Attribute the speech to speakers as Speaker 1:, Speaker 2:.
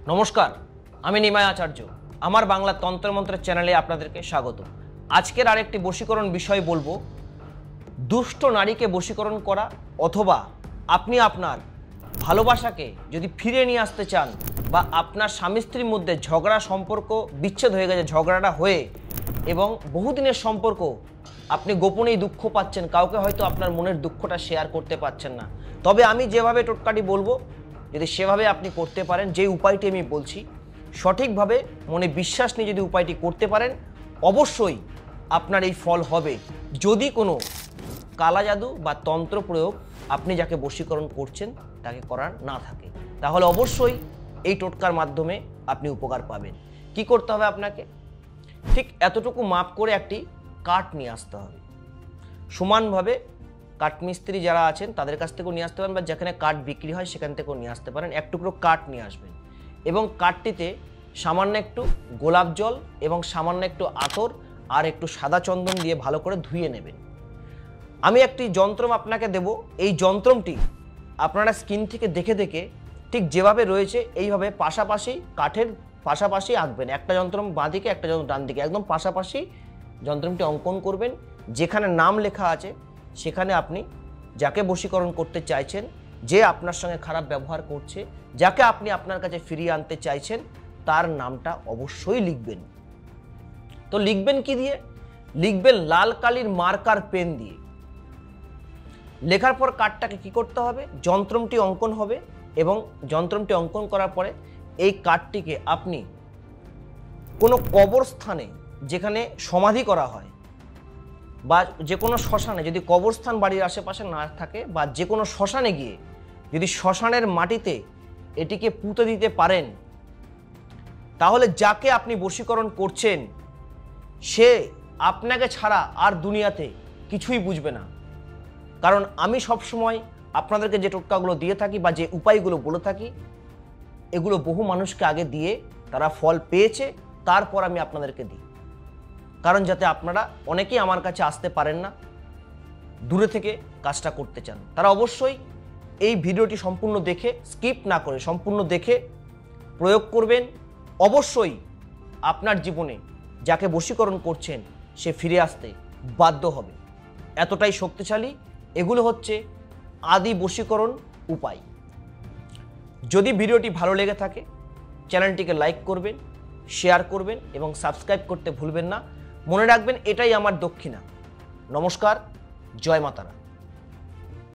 Speaker 1: নমস্কার, আমি নিমাই আচার্য। আমার বাংলা তন্ত্রমন্ত্রের চ্যানেলে আপনাদেরকে স্বাগত। আজকের আরেকটি বশীকরণ বিষয় বলবো, দুষ্ট নারীকে বশীকরণ করা অথবা আপনি আপনার ভালোবাসাকে যদি ফিরে নিয়ে আসতে চান বা আপনার স্বামী স্ত্রীর মধ্যে ঝগড়া সম্পর্ক বিচ্ছেদ হয়ে গেছে, ঝগড়াটা হয়ে এবং বহুদিনের সম্পর্ক আপনি গোপনেই দুঃখ পাচ্ছেন, কাউকে হয়তো আপনার মনের দুঃখটা শেয়ার করতে পারছেন না, তবে আমি যেভাবে টোটকাটি বলবো যদি সেভাবে আপনি করতে পারেন, যে উপায়টি আমি বলছি সঠিকভাবে মনে বিশ্বাস নিয়ে যদি উপায়টি করতে পারেন, অবশ্যই আপনার এই ফল হবে। যদি কোনো কালা জাদু বা তন্ত্র প্রয়োগ আপনি যাকে বশীকরণ করছেন তাকে করার না থাকে, তাহলে অবশ্যই এই টোটকার মাধ্যমে আপনি উপকার পাবেন। কি করতে হবে আপনাকে? ঠিক এতটুকু মাপ করে একটি কাঠ নিয়ে আসতে হবে। সমানভাবে কাঠমিস্ত্রি যারা আছেন তাদের কাছ থেকেও নিয়ে আসতে পারেন বা যেখানে কাঠ বিক্রি হয় সেখান থেকেও নিয়ে আসতে পারেন। এক টুকরো কাঠ নিয়ে আসবেন এবং কাঠটিতে সামান্য একটু গোলাপ জল এবং সামান্য একটু আতর আর একটু সাদা চন্দন দিয়ে ভালো করে ধুয়ে নেবেন। আমি একটি যন্ত্রম আপনাকে দেব, এই যন্ত্রমটি আপনারা স্ক্রিন থেকে দেখে দেখে ঠিক যেভাবে রয়েছে এইভাবে পাশাপাশি কাঠের পাশাপাশি আঁকবেন। একটা যন্ত্রম বাঁ দিকে, একটা যন্ত্রম ডান দিকে, একদম পাশাপাশি যন্ত্রমটি অঙ্কন করবেন। যেখানে নাম লেখা আছে সেখানে আপনি যাকে বশীকরণ করতে চাইছেন, যে আপনার সঙ্গে খারাপ ব্যবহার করছে, যাকে আপনি আপনার কাছে ফিরিয়ে আনতে চাইছেন, তার নামটা অবশ্যই লিখবেন। তো লিখবেন কি দিয়ে? লিখবেন লাল কালির মার্কার পেন দিয়ে। লেখার পর কাঠটাকে কি করতে হবে? যন্ত্রমটি অঙ্কন হবে এবং যন্ত্রমটি অঙ্কন করার পরে এই কাঠটিকে আপনি কোনো কবরস্থানে যেখানে সমাধি করা হয় বা যে কোনো শ্মশানে, যদি কবরস্থান বাড়ির আশেপাশে না থাকে বা যে কোনো শ্মশানে গিয়ে যদি শ্মশানের মাটিতে এটিকে পুঁতে দিতে পারেন, তাহলে যাকে আপনি বশীকরণ করছেন সে আপনাকে ছাড়া আর দুনিয়াতে কিছুই বুঝবে না। কারণ আমি সবসময় আপনাদেরকে যে টোটকাগুলো দিয়ে থাকি বা যে উপায়গুলো বলে থাকি, এগুলো বহু মানুষকে আগে দিয়ে তারা ফল পেয়েছে, তারপর আমি আপনাদেরকে দিই। কারণ যাতে আপনারা অনেকেই আমার কাছে আসতে পারেন না, দূরে থেকে কাজটা করতে চান, তারা অবশ্যই এই ভিডিওটি সম্পূর্ণ দেখে, স্কিপ না করে সম্পূর্ণ দেখে প্রয়োগ করবেন। অবশ্যই আপনার জীবনে যাকে বশীকরণ করছেন সে ফিরে আসতে বাধ্য হবে, এতটাই শক্তিশালী। এগুলো হচ্ছে আদি বশীকরণ উপায়। যদি ভিডিওটি ভালো লেগে থাকে চ্যানেলটিকে লাইক করবেন, শেয়ার করবেন এবং সাবস্ক্রাইব করতে ভুলবেন না। মনে রাখবেন, এটাই আমার দক্ষিণা। নমস্কার, জয় মাতারা।